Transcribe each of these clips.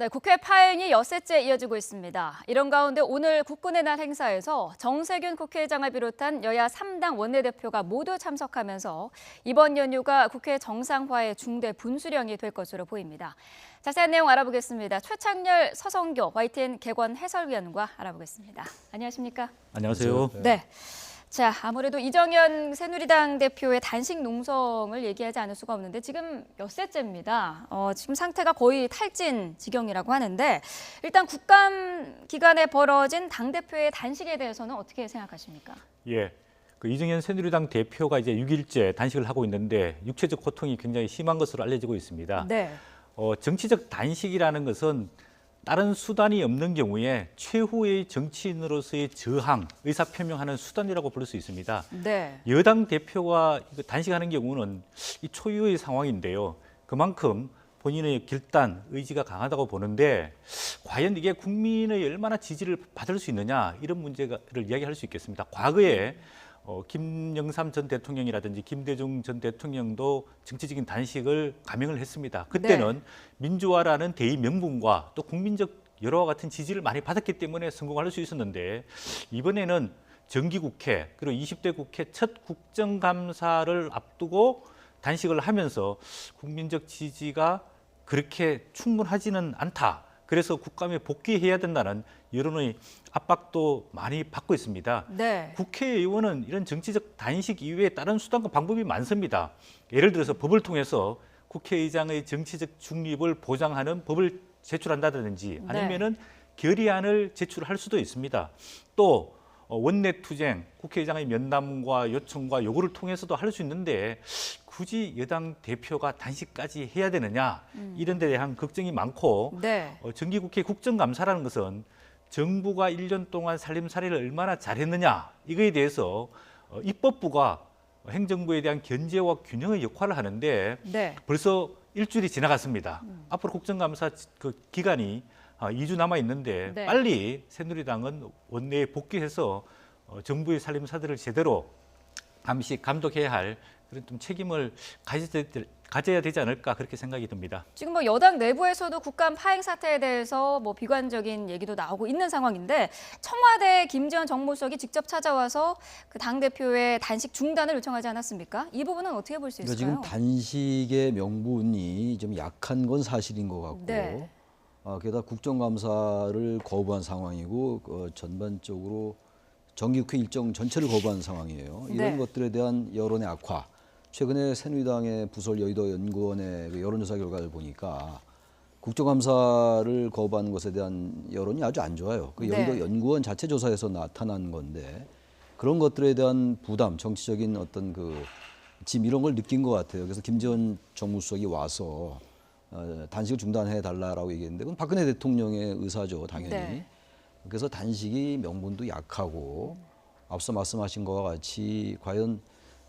네, 국회 파행이 엿새째 이어지고 있습니다. 이런 가운데 오늘 국군의 날 행사에서 정세균 국회의장을 비롯한 여야 3당 원내대표가 모두 참석하면서 이번 연휴가 국회 정상화의 중대 분수령이 될 것으로 보입니다. 자세한 내용 알아보겠습니다. 최창렬, 서성교, YTN 개관 해설위원과 알아보겠습니다. 안녕하십니까? 안녕하세요. 네. 자, 아무래도 이정현 새누리당 대표의 단식 농성을 얘기하지 않을 수가 없는데 지금 엿새째입니다. 지금 상태가 거의 탈진 지경이라고 하는데 일단 국감 기간에 벌어진 당대표의 단식에 대해서는 어떻게 생각하십니까? 예. 이정현 새누리당 대표가 이제 6일째 단식을 하고 있는데 육체적 고통이 굉장히 심한 것으로 알려지고 있습니다. 네. 정치적 단식이라는 것은 다른 수단이 없는 경우에 최후의 정치인으로서의 저항, 의사표명하는 수단이라고 볼 수 있습니다. 네. 여당 대표가 단식하는 경우는 이 초유의 상황인데요. 그만큼 본인의 결단, 의지가 강하다고 보는데 과연 이게 국민의 얼마나 지지를 받을 수 있느냐 이런 문제를 이야기할 수 있겠습니다. 과거에 김영삼 전 대통령이라든지 김대중 전 대통령도 정치적인 단식을 감행을 했습니다. 그때는 민주화라는 대의 명분과 또 국민적 여러와 같은 지지를 많이 받았기 때문에 성공할 수 있었는데 이번에는 정기국회 그리고 20대 국회 첫 국정감사를 앞두고 단식을 하면서 국민적 지지가 그렇게 충분하지는 않다. 그래서 국감에 복귀해야 된다는 여론의 압박도 많이 받고 있습니다. 네. 국회의원은 이런 정치적 단식 이외에 다른 수단과 방법이 많습니다. 예를 들어서 법을 통해서 국회의장의 정치적 중립을 보장하는 법을 제출한다든지 아니면은 결의안을 제출할 수도 있습니다. 또 원내투쟁, 국회의장의 면담과 요청과 요구를 통해서도 할 수 있는데 굳이 여당 대표가 단식까지 해야 되느냐 이런 데 대한 걱정이 많고 정기국회 국정감사라는 것은 정부가 1년 동안 살림살이를 얼마나 잘했느냐 이거에 대해서 입법부가 행정부에 대한 견제와 균형의 역할을 하는데 벌써 일주일이 지나갔습니다. 앞으로 국정감사 기간이 2주 남아 있는데 빨리 새누리당은 원내에 복귀해서 정부의 살림살이를 제대로 감독해야 할 그런 좀 책임을 가져야 되지 않을까 그렇게 생각이 듭니다. 지금 여당 내부에서도 국감 파행 사태에 대해서 비관적인 얘기도 나오고 있는 상황인데 청와대 김지원 정무수석이 직접 찾아와서 그 당대표의 단식 중단을 요청하지 않았습니까? 이 부분은 어떻게 볼 수 있을까요? 지금 단식의 명분이 좀 약한 건 사실인 것 같고 게다가 국정감사를 거부한 상황이고 전반적으로 정기국회 일정 전체를 거부한 상황이에요. 이런 것들에 대한 여론의 악화. 최근에 새누리당의 부설 여의도 연구원의 여론조사 결과를 보니까 국정감사를 거부하는 것에 대한 여론이 아주 안 좋아요. 여의도 연구원 자체 조사에서 나타난 건데 그런 것들에 대한 부담, 정치적인 어떤 짐 이런 걸 느낀 것 같아요. 그래서 김지원 정무수석이 와서 단식을 중단해 달라라고 얘기했는데 그건 박근혜 대통령의 의사죠, 당연히. 그래서 단식이 명분도 약하고 앞서 말씀하신 것과 같이 과연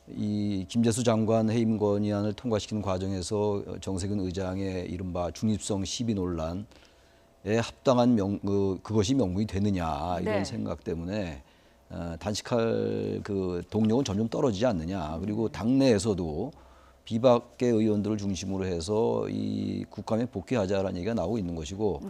이 김재수 장관 해임 건의안을 통과시키는 과정에서 정세균 의장의 이른바 중립성 시비 논란에 합당한 그것이 명분이 되느냐 이런 생각 때문에 단식할 동력은 점점 떨어지지 않느냐. 그리고 당내에서도 비박계 의원들을 중심으로 해서 이 국감에 복귀하자라는 얘기가 나오고 있는 것이고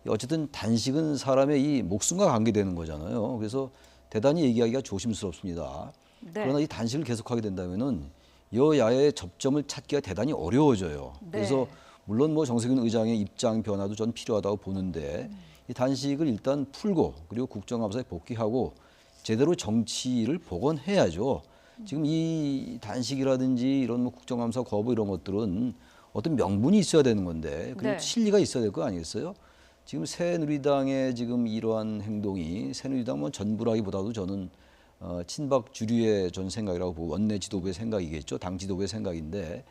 어쨌든 단식은 사람의 이 목숨과 관계되는 거잖아요. 그래서 대단히 얘기하기가 조심스럽습니다. 그러나 이 단식을 계속하게 된다면은 여야의 접점을 찾기가 대단히 어려워져요. 그래서 물론 정세균 의장의 입장 변화도 전 필요하다고 보는데 이 단식을 일단 풀고 그리고 국정감사에 복귀하고 제대로 정치를 복원해야죠. 지금 이 단식이라든지 이런 국정감사 거부 이런 것들은 어떤 명분이 있어야 되는 건데 그리고 실리가 있어야 될 거 아니겠어요? 지금 새누리당의 지금 이러한 행동이 새누리당 전부라기보다도 저는 친박 주류의 전 생각이라고 보고 원내 지도부의 생각이겠죠. 당 지도부의 생각인데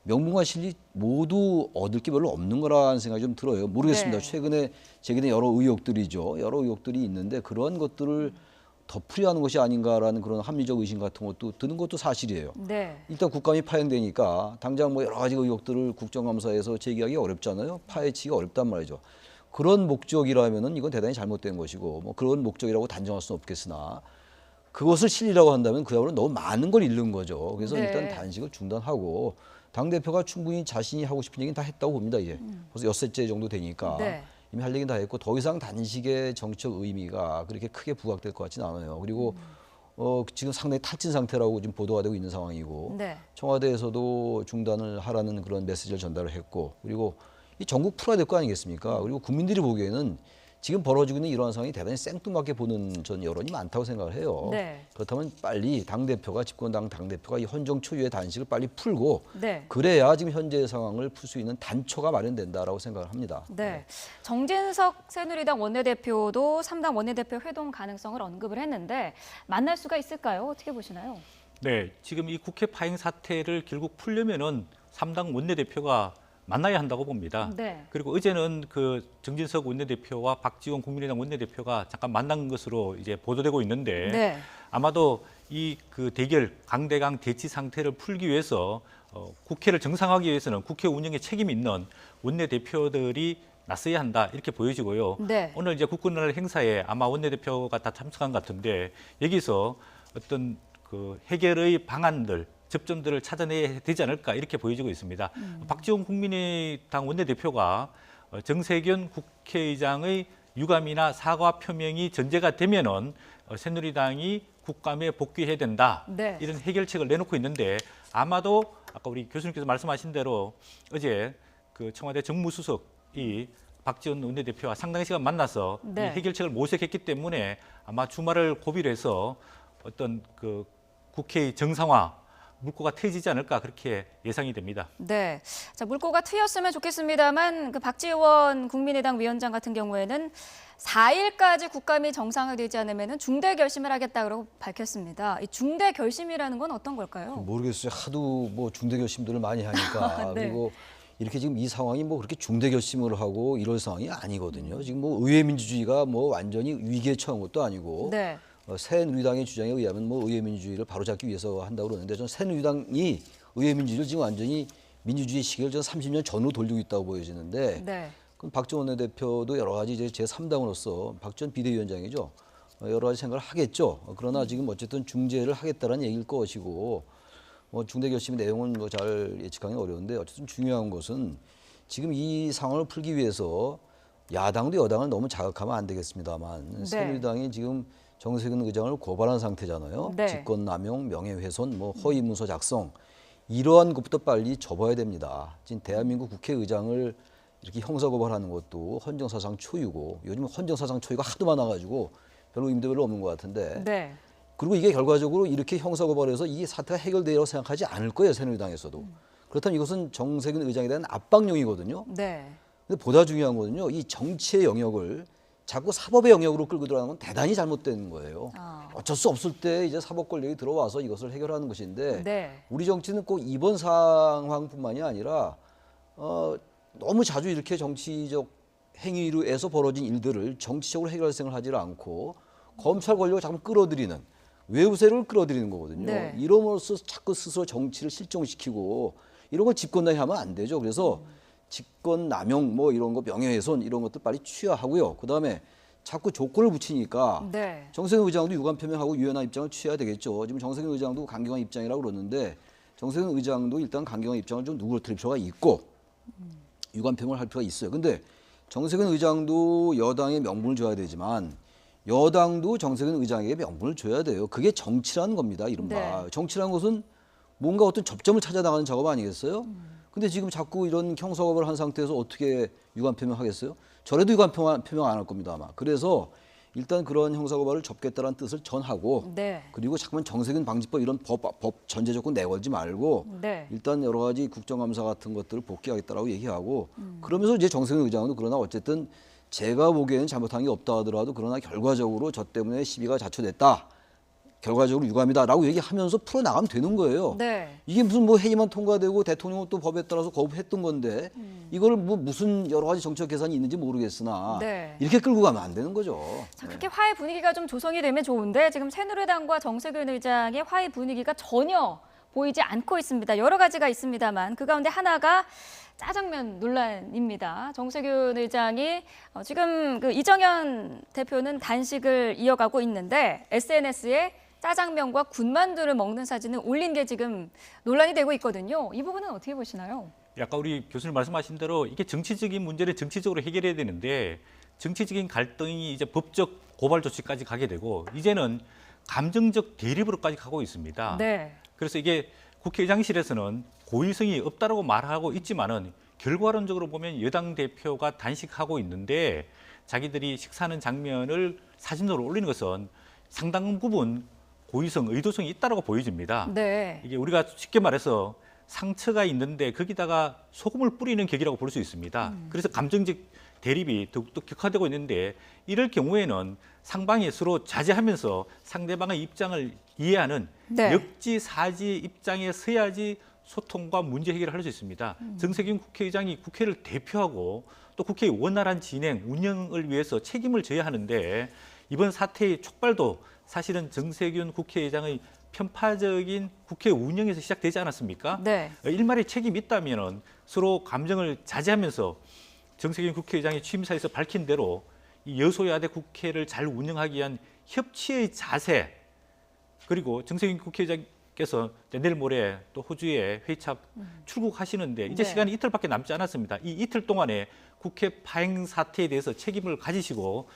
명분과 실리 모두 얻을 게 별로 없는 거라는 생각이 좀 들어요. 모르겠습니다. 최근에 제기된 여러 의혹들이죠. 여러 의혹들이 있는데 그러한 것들을 덮으려는 것이 아닌가라는 그런 합리적 의심 같은 것도 드는 것도 사실이에요. 일단 국감이 파행되니까 당장 여러 가지 의혹들을 국정감사에서 제기하기 어렵잖아요. 파헤치기가 어렵단 말이죠. 그런 목적이라면은 이건 대단히 잘못된 것이고 그런 목적이라고 단정할 수는 없겠으나 그것을 실리라고 한다면 그야말로 너무 많은 걸 잃는 거죠. 그래서 일단 단식을 중단하고 당대표가 충분히 자신이 하고 싶은 얘기는 다 했다고 봅니다. 이제 벌써 엿새째 정도 되니까 이미 할 얘기는 다 했고 더 이상 단식의 정치적 의미가 그렇게 크게 부각될 것 같지는 않아요. 그리고 지금 상당히 탈진 상태라고 지금 보도가 되고 있는 상황이고 네. 청와대에서도 중단을 하라는 그런 메시지를 전달을 했고 그리고 이 전국 풀어야 될 거 아니겠습니까? 그리고 국민들이 보기에는 지금 벌어지고 있는 이러한 상황이 대단히 생뚱맞게 보는 전 여론이 많다고 생각을 해요. 네. 그렇다면 빨리 당대표가 집권당 당대표가 이 헌정 초유의 단식을 빨리 풀고 네. 그래야 지금 현재 상황을 풀 수 있는 단초가 마련된다라고 생각을 합니다. 네. 정진석 새누리당 원내대표도 3당 원내대표 회동 가능성을 언급을 했는데 만날 수가 있을까요? 어떻게 보시나요? 네, 지금 이 국회 파행 사태를 결국 풀려면은 3당 원내대표가 만나야 한다고 봅니다. 네. 그리고 어제는 그 정진석 원내대표와 박지원 국민의당 원내대표가 잠깐 만난 것으로 이제 보도되고 있는데 네. 아마도 이 그 대결 강대강 대치 상태를 풀기 위해서 국회를 정상화하기 위해서는 국회 운영에 책임 있는 원내대표들이 나서야 한다 이렇게 보여지고요. 네. 오늘 이제 국군날 행사에 아마 원내대표가 다 참석한 것 같은데 여기서 어떤 그 해결의 방안들 접점들을 찾아내야 되지 않을까 이렇게 보여지고 있습니다. 박지원 국민의당 원내대표가 정세균 국회의장의 유감이나 사과 표명이 전제가 되면은 새누리당이 국감에 복귀해야 된다. 네. 이런 해결책을 내놓고 있는데 아마도 아까 우리 교수님께서 말씀하신 대로 어제 그 청와대 정무수석이 박지원 원내대표와 상당히 시간 만나서 네. 이 해결책을 모색했기 때문에 아마 주말을 고비로 해서 어떤 그 국회의 정상화 물꼬가 트이지 않을까 그렇게 예상이 됩니다. 네. 자, 물꼬가 트였으면 좋겠습니다만 그 박지원 국민의당 위원장 같은 경우에는 4일까지 국감이 정상화되지 않으면 중대 결심을 하겠다고 밝혔습니다. 이 중대 결심이라는 건 어떤 걸까요? 모르겠어요. 하도 뭐 중대 결심들을 많이 하니까 네. 그리고 이렇게 지금 이 상황이 뭐 그렇게 중대 결심을 하고 이럴 상황이 아니거든요. 지금 뭐 의회 민주주의가 뭐 완전히 위기에 처한 것도 아니고 네. 새누리당의 주장에 의하면 뭐 의회 민주주의를 바로잡기 위해서 한다고 그러는데 저는 새누리당이 의회 민주주의를 지금 완전히 민주주의 시계를 저 30년 전으로 돌리고 있다고 보여지는데 네. 그럼 박지원 원내대표도 여러 가지 이제 제3당으로서 박지원 비대위원장이죠. 여러 가지 생각을 하겠죠. 그러나 지금 어쨌든 중재를 하겠다는 얘기일 것이고 뭐 중대 결심의 내용은 뭐 잘 예측하기는 어려운데 어쨌든 중요한 것은 지금 이 상황을 풀기 위해서 야당도 여당을 너무 자극하면 안 되겠습니다만 네. 새누리당이 지금 정세균 의장을 고발한 상태잖아요. 네. 직권남용, 명예훼손, 뭐 허위문서 작성 이러한 것부터 빨리 접어야 됩니다. 지금 대한민국 국회의장을 이렇게 형사고발하는 것도 헌정사상 초유고 요즘 헌정사상 초유가 하도 많아가지고 별로 의미도 별로 없는 것 같은데 네. 그리고 이게 결과적으로 이렇게 형사고발해서 이 사태가 해결되리라고 생각하지 않을 거예요. 새누리당에서도. 그렇다면 이것은 정세균 의장에 대한 압박용이거든요. 네. 근데 보다 중요한 거는요. 이 정치의 영역을 자꾸 사법의 영역으로 끌고 들어가는 건 대단히 잘못된 거예요. 어쩔 수 없을 때 이제 사법 권력이 들어와서 이것을 해결하는 것인데 네. 우리 정치는 꼭 이번 상황뿐만이 아니라 너무 자주 이렇게 정치적 행위로 해서 벌어진 일들을 정치적으로 해결할 생각을 하지 않고 검찰 권력을 자꾸 끌어들이는 외부세력을 끌어들이는 거거든요. 네. 이러면서 자꾸 스스로 정치를 실종시키고 이런 걸 집권당이 하면 안 되죠. 그래서 직권 남용 뭐 이런 거 명예훼손 이런 것도 빨리 취하하고요. 그다음에 자꾸 조건을 붙이니까 네. 정세균 의장도 유감 표명하고 유연한 입장을 취해야 되겠죠. 지금 정세균 의장도 강경한 입장이라고 그러는데 정세균 의장도 일단 강경한 입장을 좀 누그러뜨릴 필요가 있고 유감 표명을 할 필요가 있어요. 근데 정세균 의장도 여당에 명분을 줘야 되지만 여당도 정세균 의장에게 명분을 줘야 돼요. 그게 정치라는 겁니다. 이른바. 네. 정치라는 것은 뭔가 어떤 접점을 찾아 나가는 작업 아니겠어요? 근데 지금 자꾸 이런 형사고발을 한 상태에서 어떻게 유감 표명하겠어요? 저래도 유감 표명 안 할 겁니다 아마. 그래서 일단 그런 형사고발을 접겠다는 뜻을 전하고 네. 그리고 자꾸만 정세균 방지법 이런 법 전제 조건 내걸지 말고 네. 일단 여러 가지 국정감사 같은 것들을 복귀하겠다라고 얘기하고 그러면서 이제 정세균 의장도 그러나 어쨌든 제가 보기에는 잘못한 게 없다 하더라도 그러나 결과적으로 저 때문에 시비가 자초됐다. 결과적으로 유감이다라고 얘기하면서 풀어나가면 되는 거예요. 네. 이게 무슨 뭐 회의만 통과되고 대통령은 또 법에 따라서 거부했던 건데 이걸 뭐 무슨 여러 가지 정치적 계산이 있는지 모르겠으나 네. 이렇게 끌고 가면 안 되는 거죠. 자, 그렇게 화해 분위기가 좀 조성이 되면 좋은데 지금 새누리당과 정세균 의장의 화해 분위기가 전혀 보이지 않고 있습니다. 여러 가지가 있습니다만 그 가운데 하나가 짜장면 논란입니다. 정세균 의장이 지금 그 이정현 대표는 단식을 이어가고 있는데 SNS에 짜장면과 군만두를 먹는 사진을 올린 게 지금 논란이 되고 있거든요. 이 부분은 어떻게 보시나요? 아까 우리 교수님 말씀하신 대로 이게 정치적인 문제를 정치적으로 해결해야 되는데 정치적인 갈등이 이제 법적 고발 조치까지 가게 되고 이제는 감정적 대립으로까지 가고 있습니다. 네. 그래서 이게 국회의장실에서는 고의성이 없다라고 말하고 있지만은 결과론적으로 보면 여당 대표가 단식하고 있는데 자기들이 식사하는 장면을 사진으로 올리는 것은 상당 부분 고의성, 의도성이 있다라고 보여집니다. 네. 이게 우리가 쉽게 말해서 상처가 있는데 거기다가 소금을 뿌리는 격이라고 볼 수 있습니다. 그래서 감정적 대립이 더욱더 격화되고 있는데 이럴 경우에는 상방이 서로 자제하면서 상대방의 입장을 이해하는 네. 역지사지 입장에 서야지 소통과 문제 해결을 할 수 있습니다. 정세균 국회의장이 국회를 대표하고 또 국회의 원활한 진행, 운영을 위해서 책임을 져야 하는데 이번 사태의 촉발도 사실은 정세균 국회의장의 편파적인 국회 운영에서 시작되지 않았습니까? 네. 일말의 책임이 있다면 서로 감정을 자제하면서 정세균 국회의장이 취임사에서 밝힌 대로 이 여소야대 국회를 잘 운영하기 위한 협치의 자세 그리고 정세균 국회의장께서 내일 모레 또 호주에 회의차 출국하시는데 이제 네. 시간이 이틀밖에 남지 않았습니다. 이 이틀 동안에 국회 파행 사태에 대해서 책임을 가지시고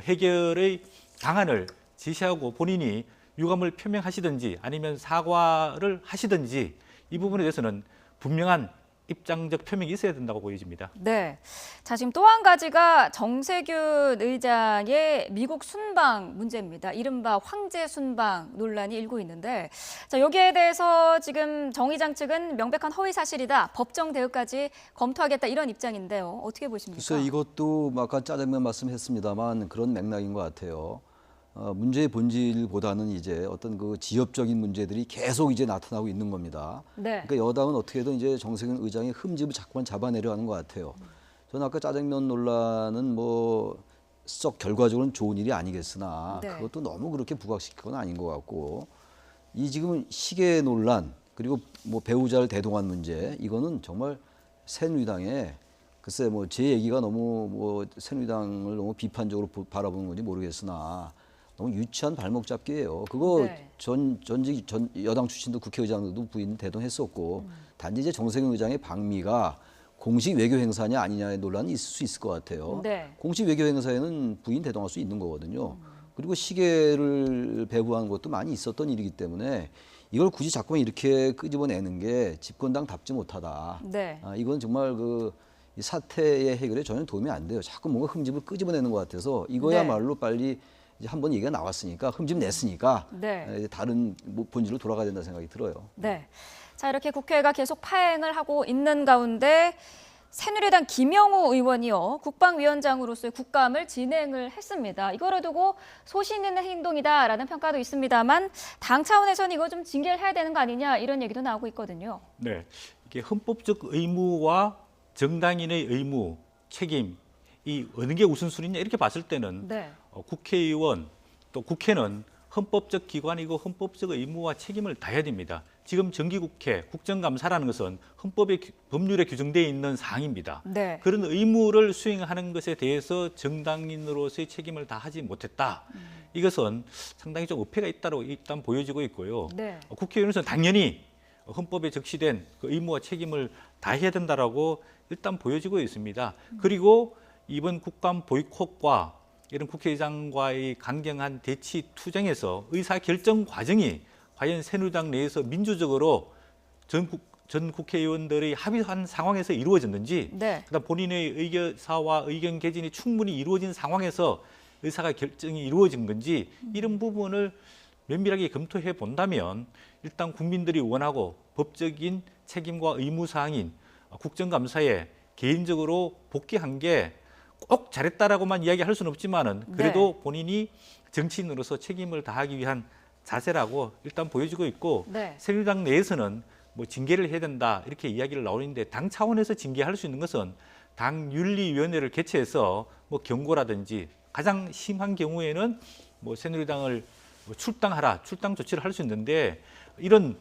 해결의 방안을 제시하고 본인이 유감을 표명하시든지 아니면 사과를 하시든지 이 부분에 대해서는 분명한 입장적 표명이 있어야 된다고 보여집니다. 네. 자, 지금 또 한 가지가 정세균 의장의 미국 순방 문제입니다. 이른바 황제 순방 논란이 일고 있는데 자, 여기에 대해서 지금 정 의장 측은 명백한 허위 사실이다. 법정 대응까지 검토하겠다 이런 입장인데요. 어떻게 보십니까? 글쎄 이것도 아까 짜장면 말씀했습니다만 그런 맥락인 것 같아요. 문제의 본질보다는 이제 어떤 그 지엽적인 문제들이 계속 이제 나타나고 있는 겁니다. 네. 그러니까 여당은 어떻게든 이제 정세균 의장의 흠집을 자꾸만 잡아내려 하는 것 같아요. 저는 아까 짜장면 논란은 뭐 썩 결과적으로는 좋은 일이 아니겠으나 네. 그것도 너무 그렇게 부각시킬 건 아닌 것 같고 이 지금 시계 논란 그리고 뭐 배우자를 대동한 문제 이거는 정말 새누리당의 글쎄 뭐 제 얘기가 너무 뭐 새누리당을 너무 비판적으로 바라보는 건지 모르겠으나 너무 유치한 발목 잡기예요. 그거 네. 전 여당 출신도 국회의장도 부인 대동했었고 단지 이제 정세균 의장의 방미가 공식 외교 행사냐 아니냐의 논란이 있을 수 있을 것 같아요. 네. 공식 외교 행사에는 부인 대동할 수 있는 거거든요. 그리고 시계를 배부한 것도 많이 있었던 일이기 때문에 이걸 굳이 자꾸 이렇게 끄집어내는 게 집권당답지 못하다. 네. 이건 정말 이 사태의 해결에 전혀 도움이 안 돼요. 자꾸 뭔가 흠집을 끄집어내는 것 같아서 이거야말로 빨리 이제 한번 얘기가 나왔으니까 흠집 냈으니까 네. 이제 다른 본질로 돌아가야 된다 생각이 들어요. 네. 자, 이렇게 국회가 계속 파행을 하고 있는 가운데 새누리당 김영우 의원이요. 국방위원장으로서의 국감을 진행을 했습니다. 이거를 두고 소신 있는 행동이다라는 평가도 있습니다만 당 차원에서는 이거 좀 징계를 해야 되는 거 아니냐 이런 얘기도 나오고 있거든요. 네, 이게 헌법적 의무와 정당인의 의무, 책임 이 어느 게 우선순위냐 이렇게 봤을 때는 네. 국회의원 또 국회는 헌법적 기관이고 헌법적 의무와 책임을 다해야 됩니다. 지금 정기국회, 국정감사라는 것은 헌법의 법률에 규정되어 있는 사항입니다. 네. 그런 의무를 수행하는 것에 대해서 정당인으로서의 책임을 다하지 못했다. 이것은 상당히 좀 어폐가 있다고 일단 보여지고 있고요. 네. 국회의원은 당연히 헌법에 적시된 그 의무와 책임을 다해야 된다라고 일단 보여지고 있습니다. 그리고 이번 국감 보이콧과 이런 국회의장과의 강경한 대치 투쟁에서 의사결정 과정이 과연 새누리당 내에서 민주적으로 전 국회의원들의 합의한 상황에서 이루어졌는지 네. 그다음 본인의 의사와 의견 개진이 충분히 이루어진 상황에서 의사가 결정이 이루어진 건지 이런 부분을 면밀하게 검토해 본다면 일단 국민들이 원하고 법적인 책임과 의무 사항인 국정감사에 개인적으로 복귀한 게 꼭 잘했다라고만 이야기할 수는 없지만은 그래도 본인이 정치인으로서 책임을 다하기 위한 자세라고 일단 보여지고 있고 네. 새누리당 내에서는 뭐 징계를 해야 된다 이렇게 이야기를 나오는데 당 차원에서 징계할 수 있는 것은 당 윤리위원회를 개최해서 뭐 경고라든지 가장 심한 경우에는 뭐 새누리당을 뭐 출당하라 출당 조치를 할 수 있는데 이런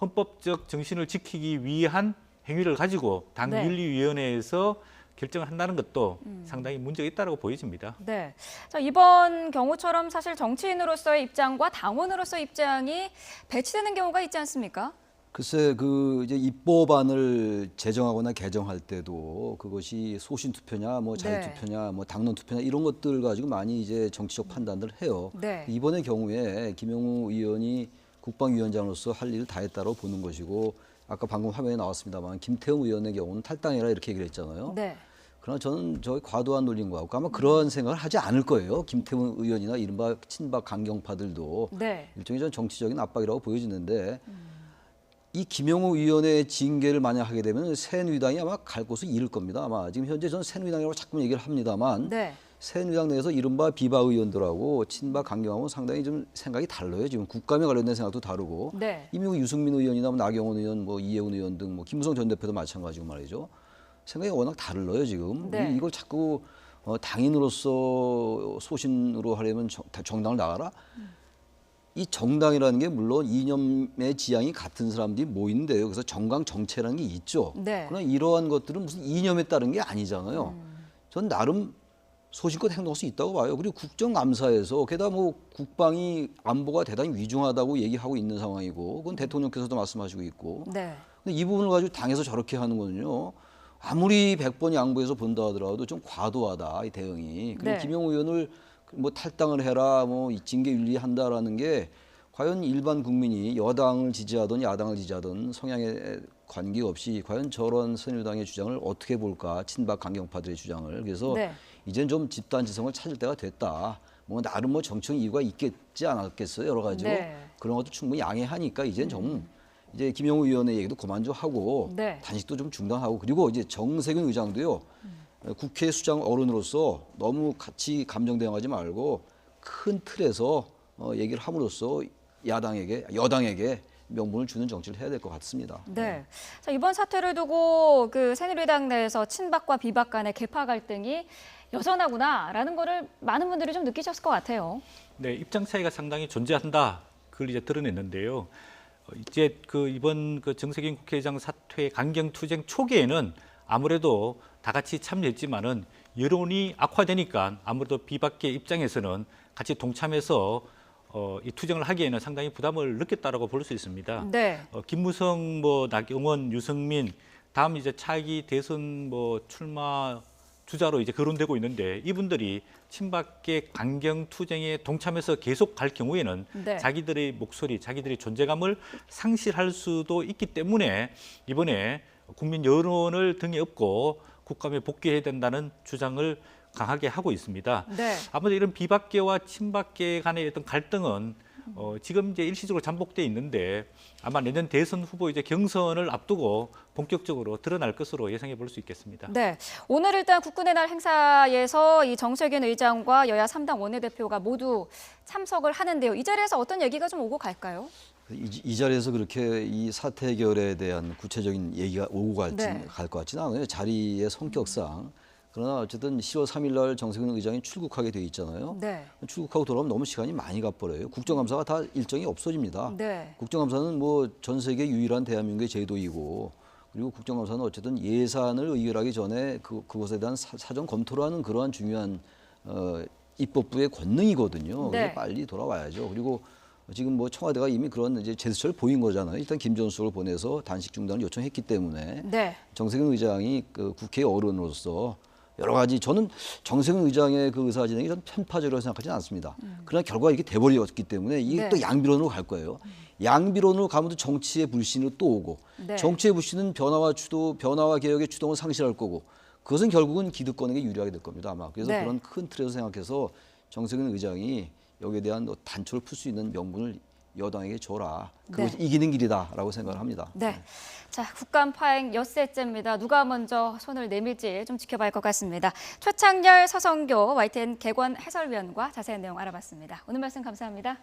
헌법적 정신을 지키기 위한 행위를 가지고 당 네. 윤리위원회에서 결정을 한다는 것도 상당히 문제가 있다고 보여집니다. 네. 자, 이번 경우처럼 사실 정치인으로서의 입장과 당원으로서의 입장이 배치되는 경우가 있지 않습니까? 글쎄 그 이제 입법안을 제정하거나 개정할 때도 그것이 소신 투표냐 뭐 자유 네. 투표냐 뭐 당론 투표냐 이런 것들 가지고 많이 이제 정치적 판단을 해요. 네. 이번의 경우에 김영우 의원이 국방위원장으로서 할 일을 다 했다고 보는 것이고 아까 방금 화면에 나왔습니다만 김태형 의원의 경우는 탈당해라 이렇게 얘기를 했잖아요. 네. 그러나 저는 저희 과도한 논리인 것 같고 아마 그런 생각을 하지 않을 거예요. 김태훈 의원이나 이른바 친박 강경파들도 네. 일종의 전 정치적인 압박이라고 보여지는데 이 김영우 의원의 징계를 만약 하게 되면 새누리당이 아마 갈 곳을 잃을 겁니다. 아마 지금 현재 저는 새누리당이라고 자꾸 얘기를 합니다만 네. 새누리당 내에서 이른바 비박 의원들하고 친박 강경하고 상당히 좀 생각이 달라요. 지금 국감에 관련된 생각도 다르고 네. 이미 유승민 의원이나 뭐 나경원 의원, 뭐 이해운 의원 등 뭐 김무성 전 대표도 마찬가지고 말이죠. 생각이 워낙 달라요 지금. 네. 이걸 자꾸 당인으로서 소신으로 하려면 정당을 나가라. 이 정당이라는 게 물론 이념의 지향이 같은 사람들이 모이는데요. 그래서 정강 정체라는 게 있죠. 네. 그러나 이러한 것들은 무슨 이념에 따른 게 아니잖아요. 전 나름 소신껏 행동할 수 있다고 봐요. 그리고 국정감사에서 게다가 뭐 국방이 안보가 대단히 위중하다고 얘기하고 있는 상황이고 그건 대통령께서도 말씀하시고 있고. 네. 근데 이 부분을 가지고 당에서 저렇게 하는 거는요. 아무리 100번 양보해서 본다 하더라도 좀 과도하다 이 대응이. 그리고 네. 김영우 의원을 뭐 탈당을 해라, 뭐 징계 윤리한다라는 게 과연 일반 국민이 여당을 지지하든 야당을 지지하든 성향에 관계없이 과연 저런 새누리당의 주장을 어떻게 볼까 친박 강경파들의 주장을 그래서 네. 이젠 좀 집단지성을 찾을 때가 됐다. 뭐 나름 뭐 정치적 이유가 있겠지 않았겠어요 여러 가지로 네. 그런 것도 충분히 양해하니까 이젠 좀 이제 김영우 의원의 얘기도 그만 좀 하고 네. 단식도 좀 중단하고 그리고 이제 정세균 의장도요 국회 수장 어른으로서 너무 같이 감정 대응하지 말고 큰 틀에서 얘기를 함으로써 여당에게 명분을 주는 정치를 해야 될 것 같습니다. 네. 자, 이번 사태를 두고 그 새누리당 내에서 친박과 비박 간의 계파 갈등이 여전하구나라는 거를 많은 분들이 좀 느끼셨을 것 같아요. 네, 입장 차이가 상당히 존재한다. 그걸 이제 드러냈는데요. 이제 그 이번 그 정세균 국회의장 사퇴 강경 투쟁 초기에는 아무래도 다 같이 참여했지만은 여론이 악화되니까 아무래도 비박계 입장에서는 같이 동참해서 이 투쟁을 하기에는 상당히 부담을 느꼈다라고 볼 수 있습니다. 네. 김무성, 뭐 나경원, 유승민 다음 이제 차기 대선 뭐 출마 주자로 이제 거론되고 있는데 이분들이 친박계 강경 투쟁에 동참해서 계속 갈 경우에는 네. 자기들의 목소리, 자기들의 존재감을 상실할 수도 있기 때문에 이번에 국민 여론을 등에 업고 국감에 복귀해야 된다는 주장을 강하게 하고 있습니다. 네. 아무래도 이런 비박계와 친박계 간의 어떤 갈등은 지금 이제 일시적으로 잠복돼 있는데 아마 내년 대선 후보 이제 경선을 앞두고 본격적으로 드러날 것으로 예상해 볼 수 있겠습니다. 네. 오늘 일단 국군의 날 행사에서 이 정세균 의장과 여야 3당 원내대표가 모두 참석을 하는데요. 이 자리에서 어떤 얘기가 좀 오고 갈까요? 이 자리에서 그렇게 이 사태 해결에 대한 구체적인 얘기가 오고 갈 네. 것 같지는 않아요. 자리의 성격상. 그러나 어쨌든 10월 3일 날 정세균 의장이 출국하게 돼 있잖아요. 네. 출국하고 돌아오면 너무 시간이 많이 가버려요. 국정감사가 다 일정이 없어집니다. 네. 국정감사는 뭐 전 세계 유일한 대한민국의 제도이고 그리고 국정감사는 어쨌든 예산을 의결하기 전에 그것에 대한 사전 검토를 하는 그러한 중요한 입법부의 권능이거든요. 네. 그래서 빨리 돌아와야죠. 그리고 지금 뭐 청와대가 이미 그런 이제 제스처를 보인 거잖아요. 일단 김전수를 보내서 단식 중단을 요청했기 때문에 네. 정세균 의장이 그 국회 어른으로서 여러 가지 저는 정세균 의장의 그 의사 진행이 전 편파적이라고 생각하지는 않습니다. 그러나 결과가 이렇게 돼버렸기 때문에 이게 네. 또 양비론으로 갈 거예요. 양비론으로 가면 또 정치의 불신으로 또 오고 네. 정치의 불신은 변화와 개혁의 추동을 상실할 거고 그것은 결국은 기득권에게 유리하게 될 겁니다. 아마 그래서 네. 그런 큰 틀에서 생각해서 정세균 의장이 여기에 대한 단초를 풀 수 있는 명분을 여당에게 줘라. 그것이 네. 이기는 길이다라고 생각을 합니다. 네. 자, 국감 파행 엿새째입니다. 누가 먼저 손을 내밀지 좀 지켜봐야 할 것 같습니다. 최창렬, 서성교, YTN 개관 해설위원과 자세한 내용 알아봤습니다. 오늘 말씀 감사합니다.